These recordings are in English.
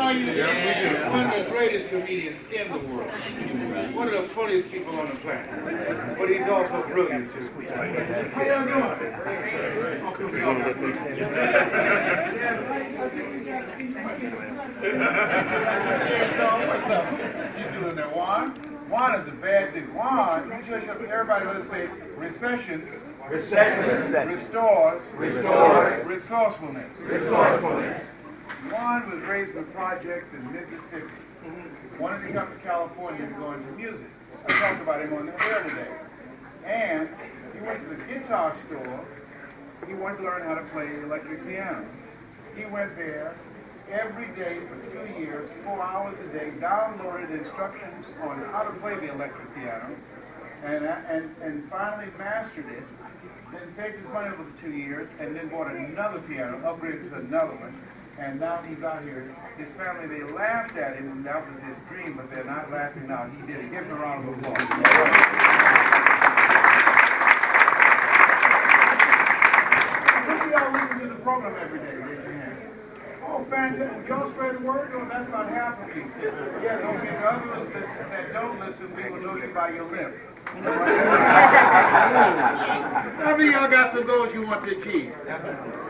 are you? Yes, we do. One of the greatest comedians in the world. One of the funniest people on the planet. But he's also brilliant, too. How y'all doing? What's up? You doing there, Juan? Juan is a bad thing. Juan, everybody let's say recessions. Restores. Resourcefulness. Juan was raised with projects in Mississippi. Wanted to come to California and go into music. I talked about him on the air today. And he went to the guitar store. He wanted to learn how to play electric piano. He went there every day for 2 years, 4 hours a day, downloaded instructions on how to play the electric piano, and finally mastered it. Then saved his money over the 2 years, and then bought another piano, upgraded to another one, and now he's out here. His family, they laughed at him, and that was his dream, but they're not laughing now. He did it. Give him a round of applause. How many of y'all listen to the program every day? Raise your hand. Oh, fantastic. Y'all spread the word? Oh, that's about half of you. Yeah, okay, the others that don't listen, we will know you by your lip. How many of y'all got some goals you want to achieve?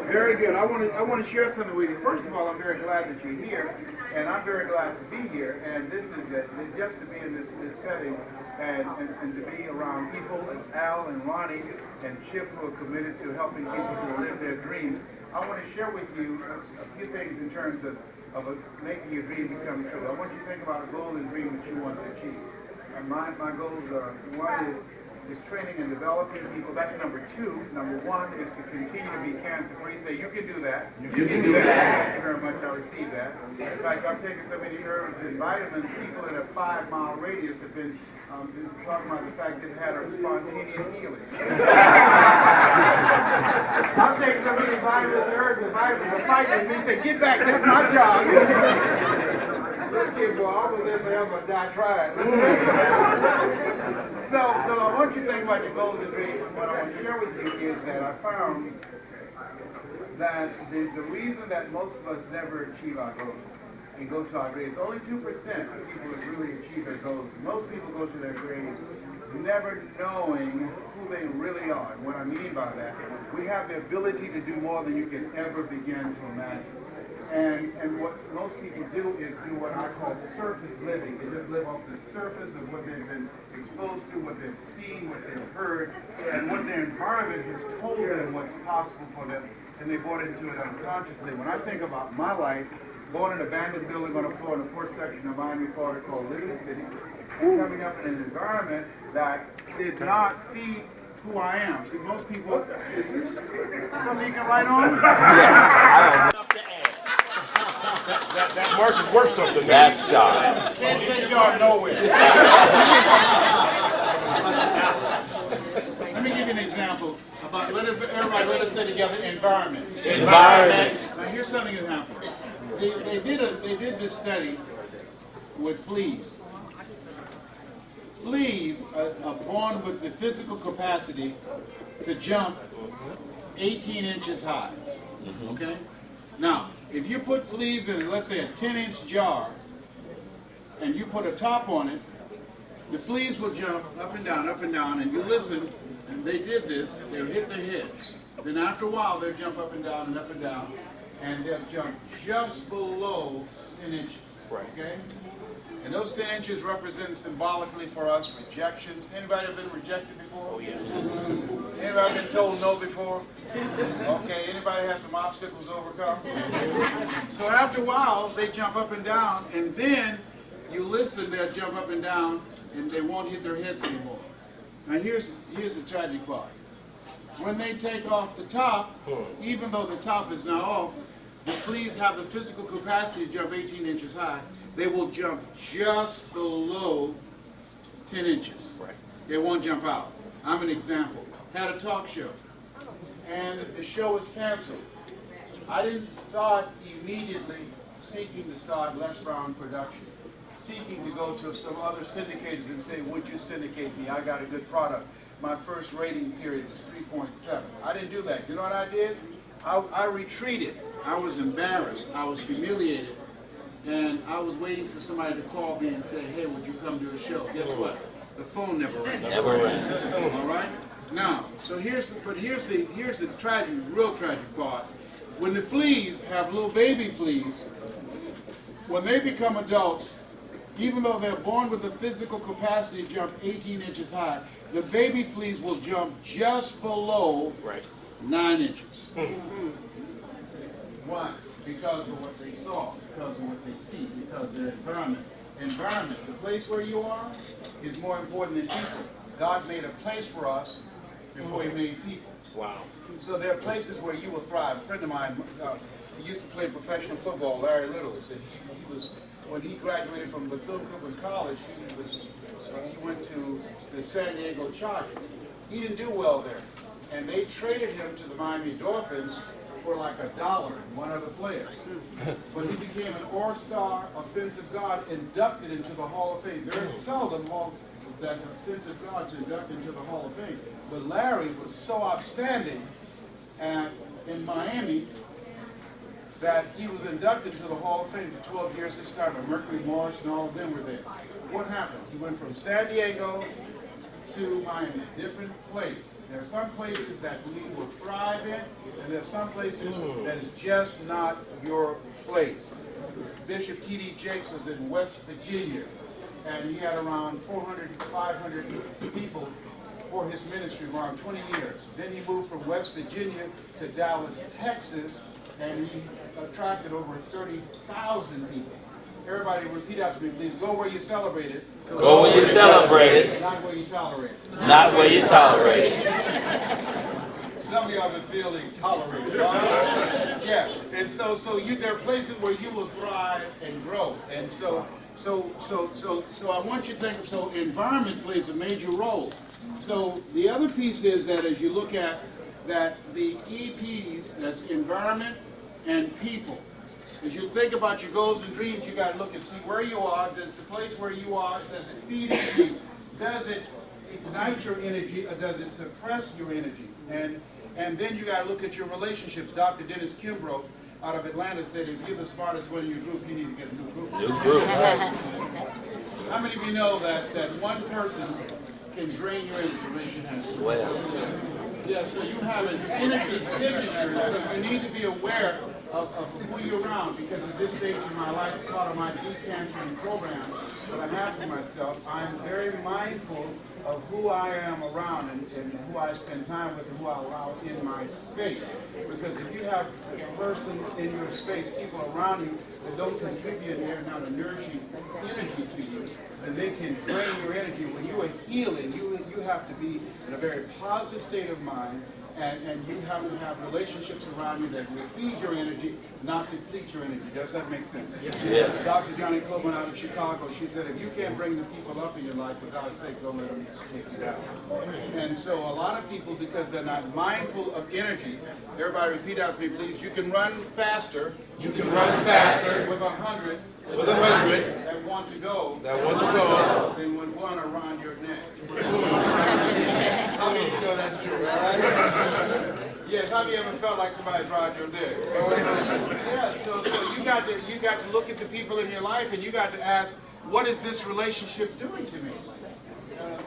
Very good. I want to share something with you. First of all, I'm very glad that you're here, and I'm very glad to be here. And this is just to be in this setting and to be around people like Al and Ronnie and Chip who are committed to helping people to live their dreams. I want to share with you a few things in terms of making your dream become true. I want you to think about a goal and dream that you want to achieve. And my goals are, one is training and developing people. That's number 2. Number 1 is to continue to be cancer-free. Say, you can do that. You can do that. Thank you very much. I received that. In fact, I've taken so many herbs and vitamins. People in a 5-mile radius have been talking about the fact they've had a spontaneous healing. I've taken so many vitamins, herbs, and vitamins, are fighting with me and say, get back, that's my job. This kid, boy, I was in there, but I tried. So I want you to think about your goals and dreams. What I want to share with you is that I found that the reason that most of us never achieve our goals and go to our graves, only 2% of people that really achieve their goals. Most people go to their graves never knowing who they really are. And what I mean by that, we have the ability to do more than you can ever begin to imagine. And what most people do is do what I call surface living. They just live off the surface of what they've been exposed to, what they've seen, what they've heard, and what their environment has told them what's possible for them, and they bought into it unconsciously. When I think about my life, born in an abandoned building on the floor in the 4th section of Miami, Florida, called Living City, and coming up in an environment that did not feed who I am. See, most people, is this something you can write on? That mark is worth something. That shot. Can't take y'all nowhere. Let me give you an example about, everybody let us say together, environment. Environment. Now here's something that happened. They did this study with fleas. Fleas are born with the physical capacity to jump 18 inches high. Okay? Now, if you put fleas in, let's say, a 10-inch jar, and you put a top on it, the fleas will jump up and down, and you listen, and they did this, they'll hit their heads. Then after a while, they'll jump up and down, and they'll jump just below 10 inches. Right. Okay? And those 10 inches represent symbolically for us rejections. Anybody ever been rejected before? Oh, yeah. Anybody been told no before? Okay, anybody has some obstacles to overcome? So after a while, they jump up and down, and then you listen, they'll jump up and down, and they won't hit their heads anymore. Now here's the tragic part. When they take off the top, even though the top is now off, the fleas have the physical capacity to jump 18 inches high. They will jump just below 10 inches. Right. They won't jump out. I'm an example. Had a talk show, and the show was canceled. I didn't start immediately seeking to start Les Brown production, seeking to go to some other syndicators and say, would you syndicate me? I got a good product. My first rating period was 3.7. I didn't do that. You know what I did? I retreated. I was embarrassed. I was humiliated. and I was waiting for somebody to call me and say, hey, would you come to a show? Guess what? The phone never rang. Never rang. All right? Now, so here's the tragic, real tragic part. When the fleas have little baby fleas, when they become adults, even though they're born with the physical capacity to jump 18 inches high, the baby fleas will jump just below 9 inches. Why? Because of what they saw, because of what they see, because their environment. Environment, the place where you are, is more important than people. God made a place for us before He made people. Wow. So there are places where you will thrive. A friend of mine, he used to play professional football, Larry Littles, and he was, when he graduated from Bethune-Cookman College, he went to the San Diego Chargers. He didn't do well there, and they traded him to the Miami Dolphins for like $1 and one other player. But he became an all-star offensive guard, inducted into the Hall of Fame. Very seldom that offensive guards inducted into the Hall of Fame. But Larry was so outstanding in Miami that he was inducted into the Hall of Fame for 12 years this time. Mercury Morris and all of them were there. What happened? He went from San Diego to Miami, different place. There are some places that we will thrive in, and there are some places that is just not your place. Bishop T.D. Jakes was in West Virginia, and he had around 400, 500 people for his ministry around 20 years. Then he moved from West Virginia to Dallas, Texas, and he attracted over 30,000 people. Everybody repeat after me, please. Go where you celebrate it. Go where you celebrate it. Not where you tolerate it. Not where you tolerate it. Some of y'all been feeling tolerated. Yeah. And so there are places where you will thrive and grow. And so I want you to think of, so environment plays a major role. So the other piece is that as you look at that the EPs, that's environment and people. As you think about your goals and dreams, you got to look and see where you are. Does the place where you are, does it feed you? Does it ignite your energy, or does it suppress your energy? And then you got to look at your relationships. Dr. Dennis Kimbrough out of Atlanta said, if you're the smartest one in your group, you need to get a new group. New group. How many of you know that one person can drain your energy? Raise your hand. Well. Yeah, so you have an energy signature, so you need to be aware of who you're around, because at this stage in my life, part of my decanting program that I have for myself, I'm very mindful of who I am around and who I spend time with and who I allow in my space. Because if you have a person in your space, people around you that don't contribute and they're not nourishing energy to you, and they can drain your energy. When you are healing, you have to be in a very positive state of mind, and you have to have relationships around you that will feed your energy, not deplete your energy. Does that make sense? Yes. Dr. Johnny Coleman out of Chicago, she said, if you can't bring the people up in your life, for God's sake, don't let them take you down. And so a lot of people, because they're not mindful of energy, everybody repeat after me, please. You can run faster. You can run faster with 100. with 100 that want to go that want to go. than with one around your neck. How many of you know that's true, right? Yes, how many of you ever felt like somebody's around your neck? Yeah, so you got to look at the people in your life, and you got to ask, what is this relationship doing to me?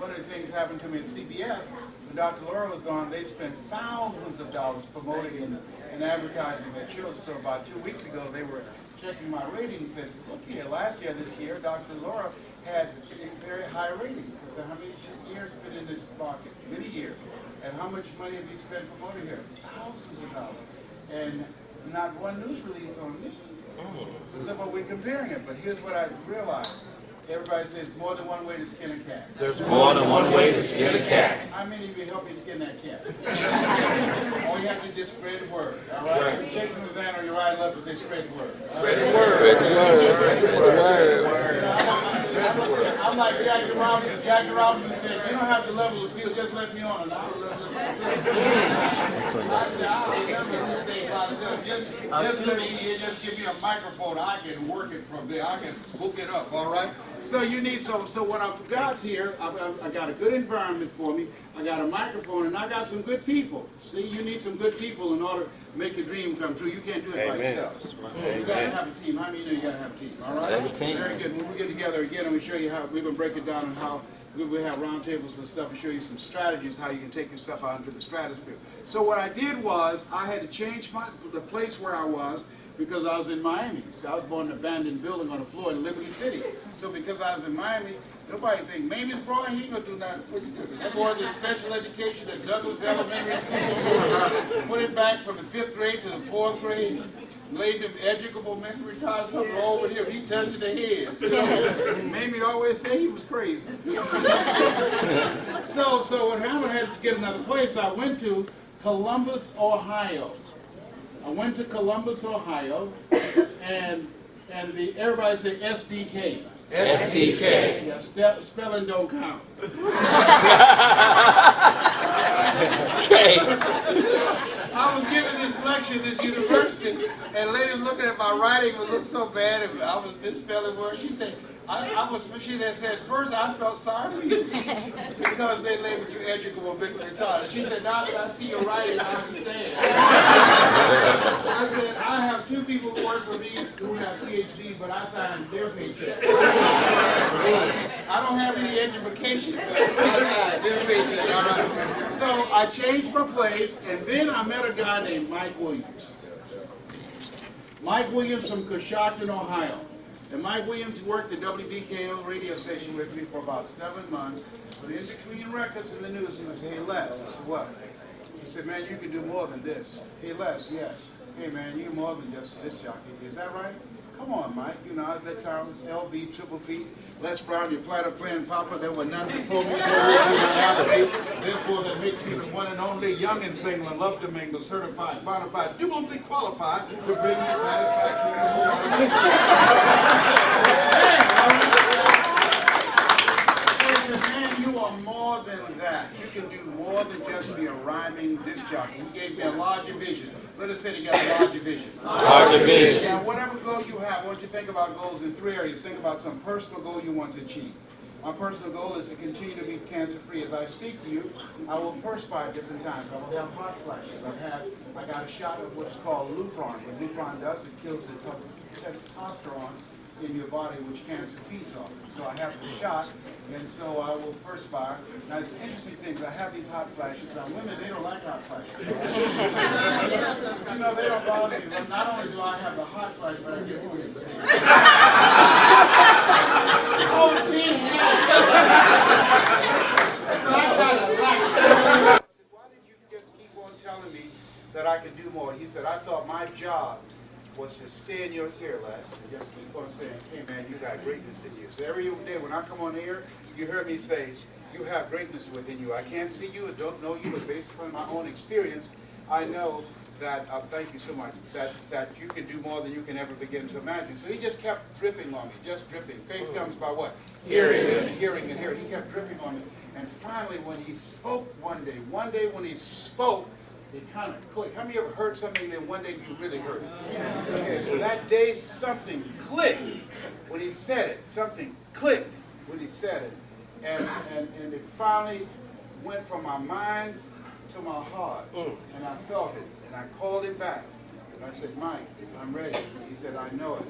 One of the things happened to me at CBS, when Dr. Laura was gone, they spent thousands of dollars promoting and advertising their shows. So about 2 weeks ago, they were checking my ratings and said, look here, last year, this year, Dr. Laura had very high ratings. I said, how many years have been in this market? Many years. And how much money have you spent promoting her? Thousands of dollars. And not one news release on me. So well, we're comparing it, but here's what I realized. Everybody says more than one way to skin a cat. There's more than one way to skin a cat. How many of you help me skin that cat? All you have to do is spread the word. All right? Shake someone's hand on your right and left and say spread the word. Spread the word. Spread the word. Spread the word. I'm like Jackie Robinson. Jackie Robinson said, you don't have to level the field, just let me on and I'll level it myself. I said, I'll level this thing myself. Just let me in, just give me a microphone. I can work it from there. I can hook it up, all right? So you need, so what I've got here, I got a good environment for me. I got a microphone and I got some good people. See, you need some good people in order to make your dream come true. You can't do it by yourself. You got to have a team. How many know you got to have a team? All right? Have a team. Very good. When we get together again and we show you how, we're going to break it down on how we have round tables and stuff and show you some strategies how you can take your stuff out into the stratosphere. So what I did was I had to change the place where I was because I was in Miami. So I was born in an abandoned building on the floor in Liberty City. So because I was in Miami, nobody think, Mamie's boy, he ain't gonna do nothing. What you do? That boy did special education at Douglas Elementary School. Put it back from the 5th grade to the 4th grade. Laid them educable memory tiles something over here. He touched the head. Mamie always say he was crazy. So what happened, I had to get another place. I went to Columbus, Ohio. I went to Columbus, Ohio, and everybody say SDK. SDK. Yeah, spelling don't count. Okay. I was giving this lecture at this university, and the lady was looking at my writing, it looked so bad, and I was misspelling words. She said, she said, first I felt sorry for you because they labeled you educable, big retarded. She said, now that I see your writing, I understand. I said, I have 2 people who work for me who have PhDs, but I signed their paycheck. I don't have any education, but I signed their paycheck. All right. So I changed my place, and then I met a guy named Mike Williams. Mike Williams from Coshocton, Ohio. And Mike Williams worked at WBKO radio station with me for about 7 months. But in between records and the news, he was, hey, Les. I said, what? He said, man, you can do more than this. Hey, Les, yes. Hey, man, you're more than just this jockey. Is that right? Come on, Mike. You know, at that time, LB, Triple Feet, Les Brown, your platter playing Papa. There were none before me. Therefore, that makes me the one and only youngin' singler, love to mingle, certified, bonafide, duly qualified to bring you satisfaction. Man, you are more than that. You can do more than just be a rhyming disc jockey. He gave me a larger vision. Let us say together, larger vision. Larger vision. Now, whatever goal you have, I want you to think about goals in 3 areas. Think about some personal goal you want to achieve. My personal goal is to continue to be cancer-free. As I speak to you, I will perspire different times. I will have hot flashes. I got a shot of what's called Lupron. What Lupron does, it kills the testosterone in your body, which cancer feeds on. So I have the shot, and so I will perspire. Now, it's an interesting thing, because I have these hot flashes. Now, women, they don't like hot flashes. You know, they don't bother me. But not only do I have the hot flash, but I get women to see it. Oh, so I got a lot. Why did you just keep on telling me that I could do more? He said, I thought my job was to stay in your ear, Les, and just keep on saying, hey, man, you got greatness in you. So every day when I come on here, you hear me say, you have greatness within you. I can't see you, I don't know you, but based upon my own experience, I know that, thank you so much, that you can do more than you can ever begin to imagine. So he just kept dripping on me, just dripping. Faith comes by what? Hearing and hearing and hearing. He kept dripping on me. And finally, when he spoke one day when he spoke, it kind of clicked. How many ever heard something and then one day you really heard it? Okay, so that day something clicked when he said it. Something clicked when he said it. And it finally went from my mind to my heart. And I felt it. And I called him back. And I said, Mike, I'm ready. He said, I know it.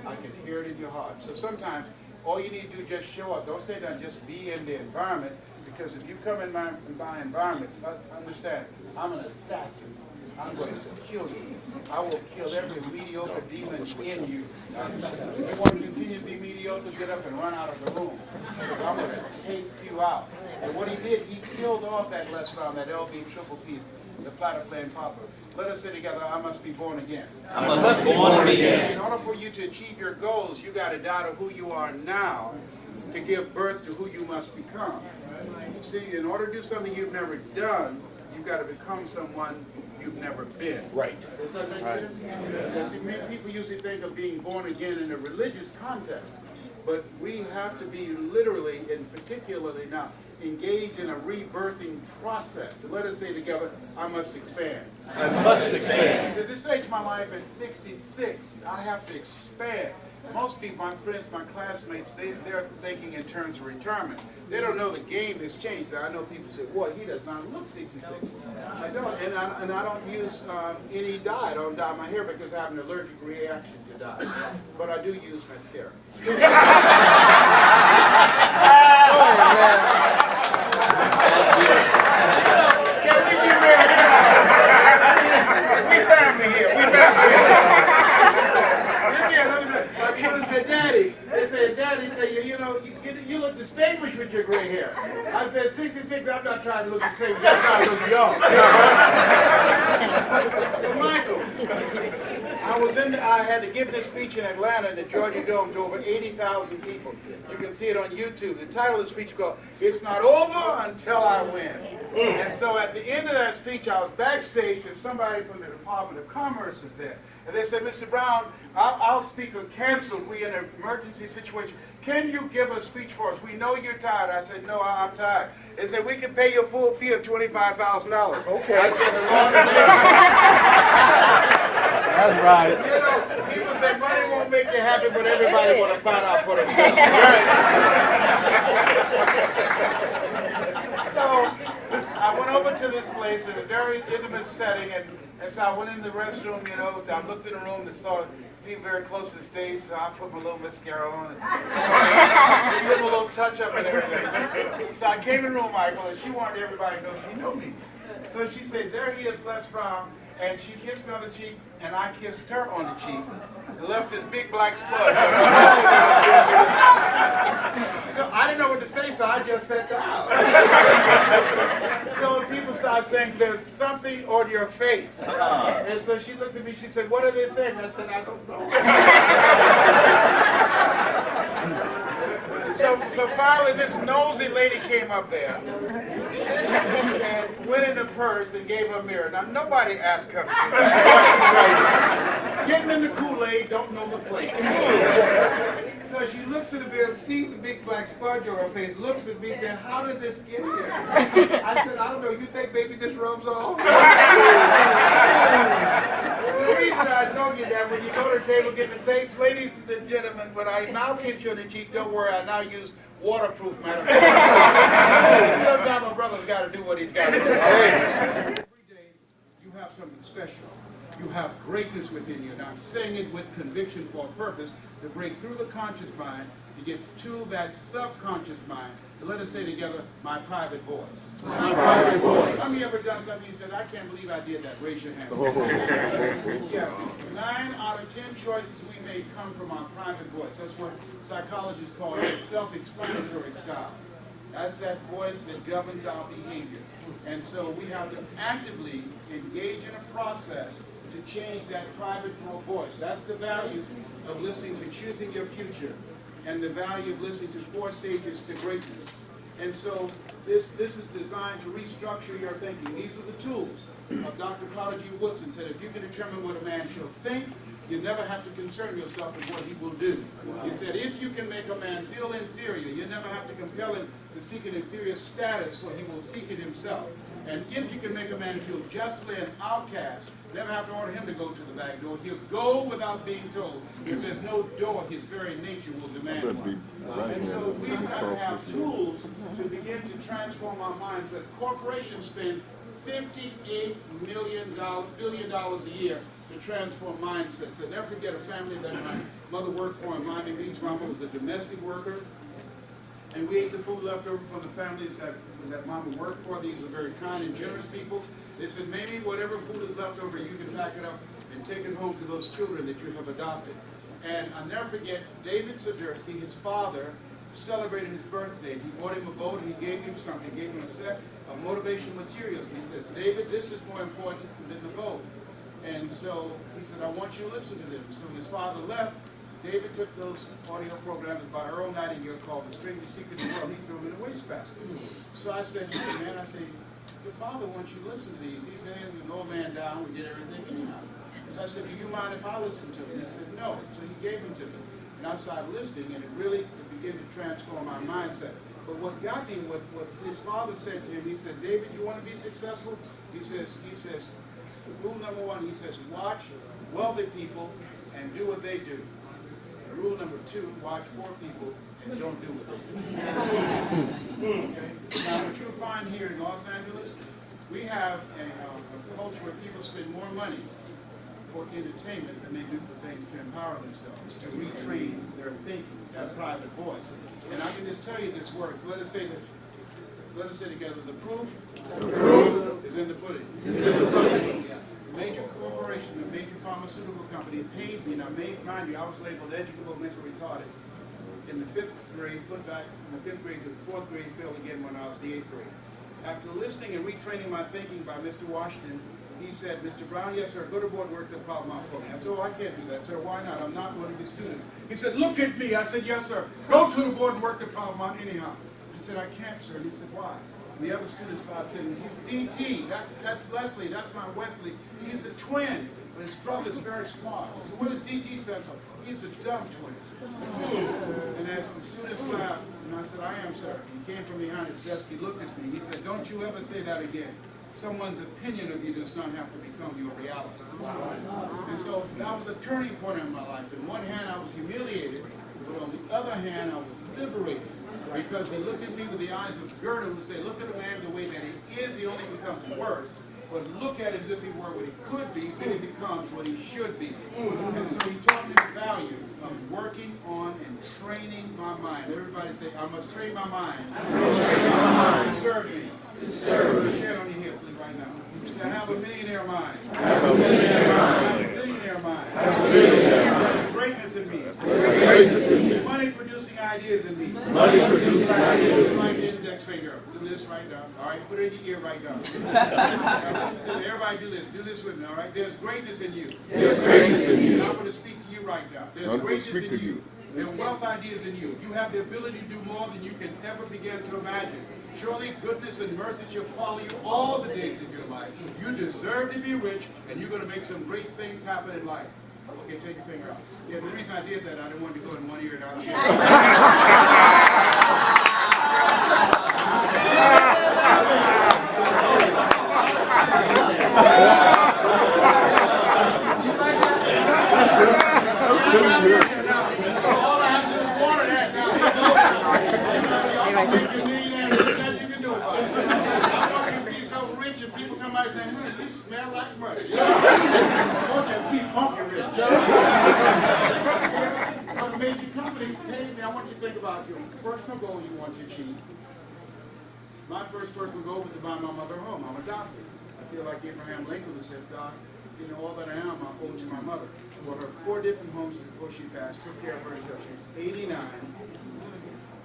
I can hear it in your heart. So sometimes all you need to do is just show up. Don't say that, just be in the environment. Because if you come in my environment, understand, I'm an assassin. I'm going to kill you. I will kill every mediocre demon in you. If you want to continue to be mediocre, get up and run out of the room. I'm going to take you out. And what he did, he killed off that Les Brown, that LB Triple P, the platter playing Papa. Let us say together, I must be born again. I must be born again. In order for you to achieve your goals, you got to die to who you are now to give birth to who you must become. See, in order to do something you've never done, you've got to become someone you've never been. Right. Does that make sense? Yeah. See, many people usually think of being born again in a religious context. but we have to be literally and particularly now engaged in a rebirthing process. Let us say together, I must expand. I must expand. At this stage of my life, at 66, I have to expand. Most people, my friends, my classmates, they're thinking in terms of retirement. They don't know the game has changed. I know people say, boy, he does not look 66. I don't, and I don't use any dye. I don't dye my hair because I have an allergic reaction to dye. But I do use mascara. Can we be real? We family here. We family here. My children said, Daddy, you know, you look distinguished with your gray hair. I said, 66, I'm not trying to look distinguished, I'm trying to look young. But Michael, I had to give this speech in Atlanta in the Georgia Dome to over 80,000 people. You can see it on YouTube. The title of the speech is called, It's Not Over Until I Win. And so at the end of that speech, I was backstage and somebody from the Department of Commerce was there. And they said, Mr. Brown, our speaker canceled. We're in an emergency situation. Can you give a speech for us? We know you're tired. I said, no, I'm tired. They said, we can pay you a full fee of $25,000. Okay. I said, as long as That's right. you know, people say money won't make you happy, but everybody want to find out for themselves. Right? So I went over to this place in a very intimate setting, and so I went in the restroom, you know, I looked in the room and saw people very close to the stage, so I put my little mascara on and give a little touch up and everything. So I came in the room, Michael, and she wanted everybody to know she knew me. So she said, there he is, Les Brown, and she kissed me on the cheek, and I kissed her on the cheek, and left this big black spot. So I didn't know what to say, so I just sat down. So people started saying, there's something on your face. And so she looked at me, she said, what are they saying? I said, I don't know. So finally this nosy lady came up there and went in the purse and gave her a mirror. Now nobody asked her. Getting in the Kool-Aid, don't know the flavor. So she looks at the bill, sees the big black smudge on her face, looks at me, said, how did this get here? I said, I don't know, you think baby this rubs off? The reason I told you that, when you go to the table getting the tapes, ladies and gentlemen, when I now kiss you on the cheek, don't worry, I now use waterproof matter. Sometimes my brother's got to do what he's got to do. Every day, you have something special. You have greatness within you. And I'm saying it with conviction for a purpose, to break through the conscious mind, to get to that subconscious mind, to let us say together, my private voice. My private voice. How many ever done something you said, I can't believe I did that? Raise your hand. Yeah. 9 out of 10 choices we make come from our private voice. That's what psychologists call it self-explanatory style. That's that voice that governs our behavior. And so we have to actively engage in a process to change that private voice. That's the value of listening to Choosing Your Future, and the value of listening to 4 Stages to Greatness. And so this is designed to restructure your thinking. These are the tools of Dr. Carter G. Woodson said, if you can determine what a man shall think, you never have to concern yourself with what he will do. He said, if you can make a man feel inferior, you never have to compel him to seek an inferior status, for he will seek it himself. And if you can make a man feel justly an outcast, never have to order him to go to the back door. He'll go without being told. If there's no door, his very nature will demand one. And so we've got to have tools to begin to transform our mindsets. Corporations spend $58 billion a year to transform mindsets. I'll never forget a family that my mother worked for in Miami Beach. Mama was a domestic worker. And we ate the food left over from the families that Mama worked for. These were very kind and generous people. They said, maybe whatever food is left over, you can pack it up and take it home to those children that you have adopted. And I'll never forget, David Sadursky, his father, celebrated his birthday. He bought him a boat and he gave him something. He gave him a set of motivational materials. And he says, David, this is more important than the boat. And so he said, I want you to listen to them. So when his father left, David took those audio programs by Earl Nightingale called The Strangest Secret in the World. He threw them in a wastebasket. So I said, hey, man, your father wants you to listen to these. He said, we go man down, we get everything anyhow. So I said, do you mind if I listen to them? He said, no. So he gave them to me. And I started listening, and it began to transform my mindset. But what got me, what his father said to him, he said, David, you want to be successful? He says, rule number one, he says, watch wealthy people and do what they do. Rule number two, watch poor people and don't do what they do. Okay? Now, what you'll find here in Los Angeles, we have a culture where people spend more money for entertainment than they do for things to empower themselves, to retrain their thinking, their private voice. And I can just tell you this works. Let us say together, the proof is in the pudding. A major corporation, a major pharmaceutical company paid me. Now, mind you, I was labeled educable, mentally retarded in the 5th grade, put back from the 5th grade to the 4th grade, failed again when I was in the 8th grade. After listening and retraining my thinking by Mr. Washington, he said, Mr. Brown, yes, sir, go to board and work the problem out for me. I said, oh, I can't do that, sir. Why not? I'm not one of your students. He said, look at me. I said, yes, sir. Go to the board and work the problem out anyhow. I said, I can't, sir. And he said, why? And the other students started saying, he's DT. That's Leslie. That's not Wesley. He's a twin. But his brother's very smart. I said, what does DT stand for? He's a dumb twin. And as the students laughed, and I said, I am, sir. He came from behind his desk. He looked at me. He said, don't you ever say that again. Someone's opinion of you does not have to become your reality. And so that was a turning point in my life. On one hand, I was humiliated, but on the other hand, I was liberated. Because he looked at me with the eyes of Goethe, who said, look at a man the way that he is, he only becomes worse. But look at him as if he were what he could be, then he becomes what he should be. And so he taught me the value of working on and training my mind. Everybody say, I must train my mind. I must train my mind. To serve me. To serve me. Put your hand on your hip, please, right now. Say, I have a millionaire mind. I have a millionaire mind. I have a billionaire mind. I have a billionaire mind. There's greatness in me. There's greatness in me. Money producing ideas in me. Money producing ideas in me. Right index finger. Do this right now. All right, put it in your ear right now. Now listen to me. Everybody do this. Do this with me, all right? There's greatness in you. There's greatness in you. I'm going to speak to you right now. There's greatness in you. There are wealth ideas in you. You have the ability to do more than you can ever begin to imagine. Surely goodness and mercy shall follow you all the days of your life. You deserve to be rich, and you're going to make some great things happen in life. Okay, take your finger out. Yeah, the reason I did that, I didn't want to go in one ear and out the all I have to do is water that now. I want you to be so rich and people come out and say, you smell like money. I want you to be funky rich. When a major company paid me, I want you to think about your personal goal you want to achieve. My first personal goal was to buy my mother a home. I'm adopted. I feel like Abraham Lincoln who said, God, you know, all that I am, I owe to my mother. I bought her 4 different homes before she passed, took care of her until she was 89.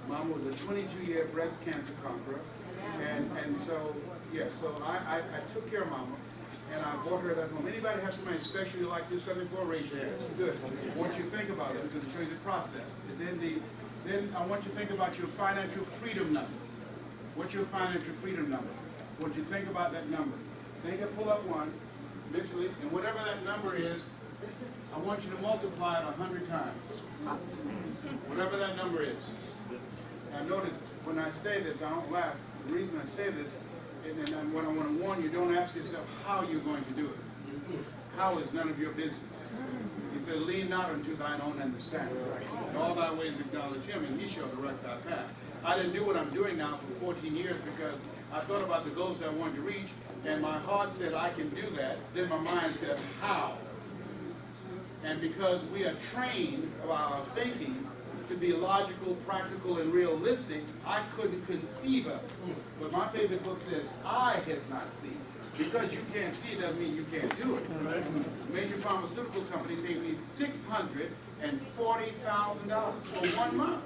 Mom was a 22-year breast cancer conqueror. And so, yes, so I took care of Mama, and I bought her that home. Anybody have somebody special you like to do something for? Raise your hands. Good. I want you to think about it. I'm going to show you the process. And then I want you to think about your financial freedom number. What's your financial freedom number? I want you to think about that number. Think and pull up one mentally, and whatever that number is, I want you to multiply it 100 times. Whatever that number is. Now notice, when I say this, I don't laugh. The reason I say this, and what I want to warn you, don't ask yourself how you're going to do it. How is none of your business. He said, lean not unto thine own understanding. In all thy ways acknowledge him, and he shall direct thy path. I didn't do what I'm doing now for 14 years because I thought about the goals that I wanted to reach, and my heart said, I can do that. Then my mind said, how? And because we are trained about our thinking to be logical, practical, and realistic, I couldn't conceive of it. But my favorite book says, eye has not seen. Because you can't see it doesn't mean you can't do it. A major pharmaceutical company paid me $640,000 for 1 month.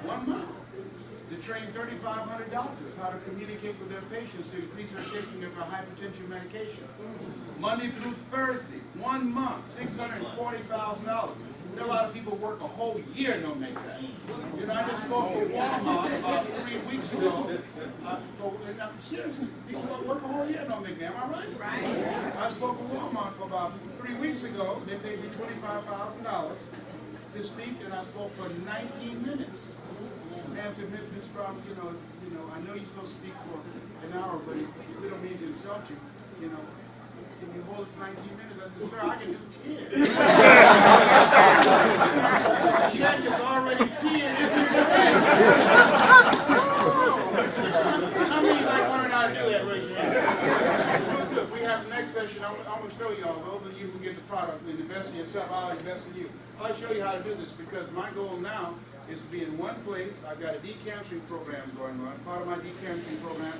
1 month. To train 3,500 doctors how to communicate with their patients to increase their taking of a hypertension medication. Monday through Thursday, 1 month, $640,000. A lot of people work a whole year and don't make that. You know, I just spoke with Walmart about 3 weeks ago. Seriously, people work a whole year and don't make that. Am I right? Right. I spoke with Walmart for about 3 weeks ago. They paid me $25,000 to speak, and I spoke for 19 minutes. And said, Ms. Brown, I know you're supposed to speak for an hour, but we don't mean to insult you, can you hold it for 19 minutes? I said, sir, I can do 10. Check is already peeing. How many like learn how to do that, raise your hand? Look, we have the next session. I'm going to show you all. Those of you who get the product and invest in yourself, I'll invest in you. I'll show you how to do this because my goal now is to be in one place. I've got a decanceling program going on. Part of my decanceling program